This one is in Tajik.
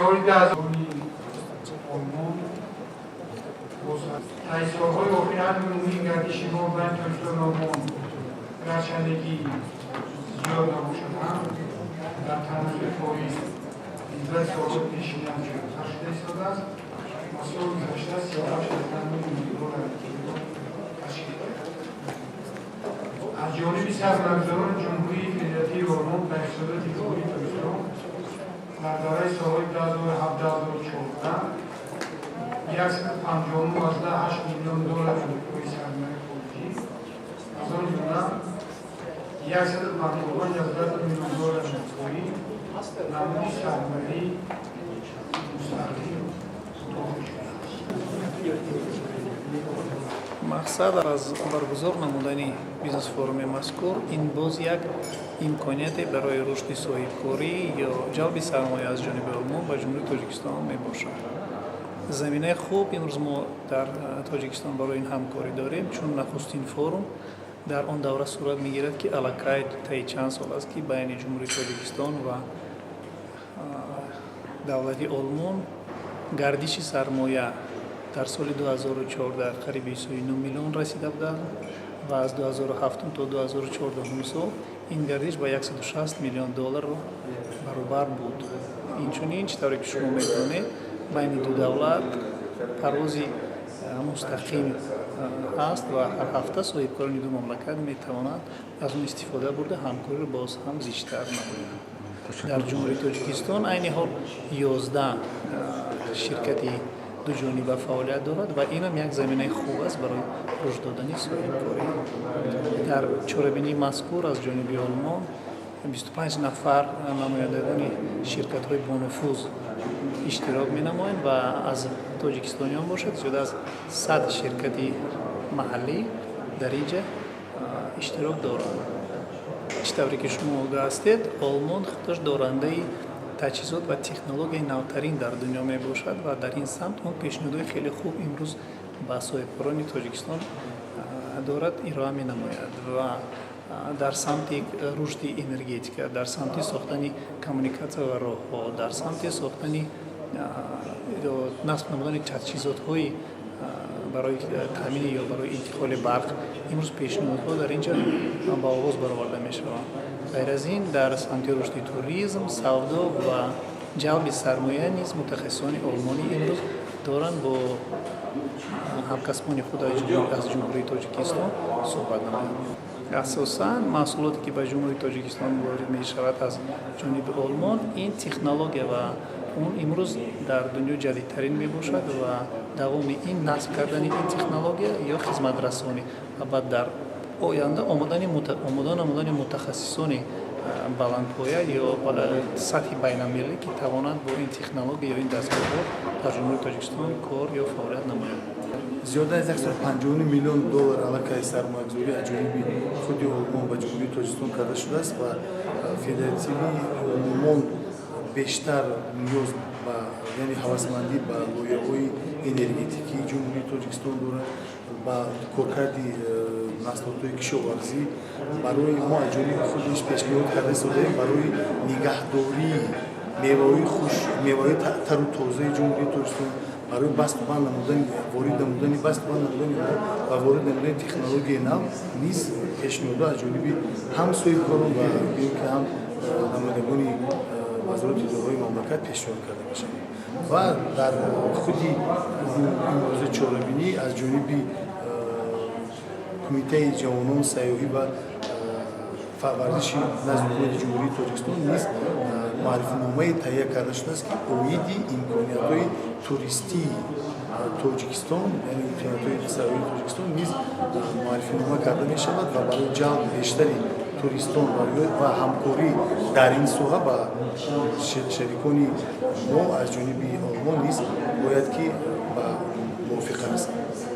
solidarità ai sogoi operati un'unica disciplinamento autonomo grazie alle chi zioda ușana dar tanele poi izraz sogoi disciplinamento așadar sodas măsuri așadar se face tanele milioane Agioni Sarnazon, Jumri, Federativ Ormon, Persoda Ticuri Turismo, Nardarai Sohoi Dazo, Habdazo, Chorda, Yaks Anjonu Azda, $8 milyon Kuri Sarnay Polji, Azon Yuna, Yaks Mankovan, Yazda $1 milyon Kuri, Namuni Sarnay, Musari, мақсад аз баргузор намудани бизнес форуми мазкур ин боз як имконияте барои рушди соҳибкорӣ ё ҷалби сармоя аз ҷониби олмон ба ҷумҳурии тоҷикистон мебошад. заминаи хуб имрӯз мо дар тоҷикистон барои ин ҳамкорӣ дорем, чун нахустин форум дар он давра сурат мегирад ки аллакай таи чанд сол аст ки байни ҷумҳурии тоҷикистон ва давлати олмон гардиши сармоя дар соли 2014 қариби 29 миллион расида буданд ва аз 2007 то 2014 сол ин гардиш ба $160 миллион баробар буд. инчунин чӣ тавре ки шумо медонед байни ду давлат парвози мустақим ҳаст ва ҳар ҳафта соҳибкорони ду мамлакат метавонанд аз он истифода бурда ҳамкориро боз ҳам зиштар намоянд. дар ҷумҳурии тоҷикистон айни ҳол 11 ширкати дуҷониба фаъолият дорад ва инам як заминаи хуб аст барои рушд додани соҳибкорӣ. дар чорабинии мазкур аз ҷониби олмон 25 нафар намояндагони ширкатҳои бонуфуз иштирок менамоянд ва аз тоҷикистониён бошад зиёда аз 100 ширкати маҳаллӣ дар ин ҷа иштирок доранд. чӣ тавре ки шумо огаҳ ҳастед, олмон худаш дорандаи таҷҳизот ва технологияи навтарин дар дунё мебошад ва дар ин самт он пешниҳодҳои хеле хуб имрӯз ба соҳибкорони тоҷикистон дорад ироа менамояд ва дар самти рушди энергетика, дар самти сохтани коммуникатсия ва роҳҳо, дар самти сохтани насб намудани таҷҳизотҳои барои таъмини ё барои интиқоли барқ имрӯз пешниҳодҳо дар ин ҷо ба оғоз бароварда мешаванд. ғайр аз ин дар самти рушди туризм, савдо ва ҷалби сармоя низ мутахассисони олмонӣ имрӯз доранд бо ҳамкасбони худ аз ҷумҳурии тоҷикистон суҳбат намоянд. асосан маҳсулоте ки ба ҷумҳурии тоҷикистон ворид мешавад аз ҷониби олмон ин технология ва он имрӯз дар дунё ҷадидтарин мебошад ва давоми ин насб кардани ин технология ё хизматрасонӣ ва баъд дар оянда омода намудани мутахассисони баландпоя ё сатҳи байналмилалӣ ки тавонанд бо ин технология ё ин дастгоҳҳо дар ҷумҳурии тоҷикистон кор ё фаъолият намоянд. зиёда аз $150 миллион аллакай сармоягузорӣ аз ҷониби худи олмон ба ҷумҳурии тоҷикистон карда шудааст ва федеративии олмон бештар ниёз ба яъне ҳавасмандӣ ба лоиҳаҳои энергетикии ҷумҳурии тоҷикистон дорад, ба коркарди маҳсулотҳои кишоварзӣ барои мо аз ҷониби худаш пешниҳод карда истодаем барои нигаҳдории меваҳои тару тозаи ҷумҳурии тоҷикистон, барои бастубанд намудани ворид намудани ва ворид намудани технологияи нав низ пешниҳодҳо аз ҷониби ҳам соҳибкорон ва биён ки ҳам намояндагони вазороти идораҳои мамлакат пешниҳод карда мешавад ва дар худи имрӯзи чорабинӣ аз ҷониби кумитаи ҷавонон сайёҳӣ ва варзиши назди ҳукумати ҷумҳурии тоҷикистон низ маърифиномае таҳия карда шудааст ки оиди имкониятҳои туристии тоҷикистон яъне имкониятҳои сайёҳии тоҷикистон низ маърифинома карда мешавад ва барои ҷалби бештари туристон ва ҳамкорӣ дар ин соҳа ба шарикони мо аз ҷониби олмон низ бояд ки ба мувофиқа расад.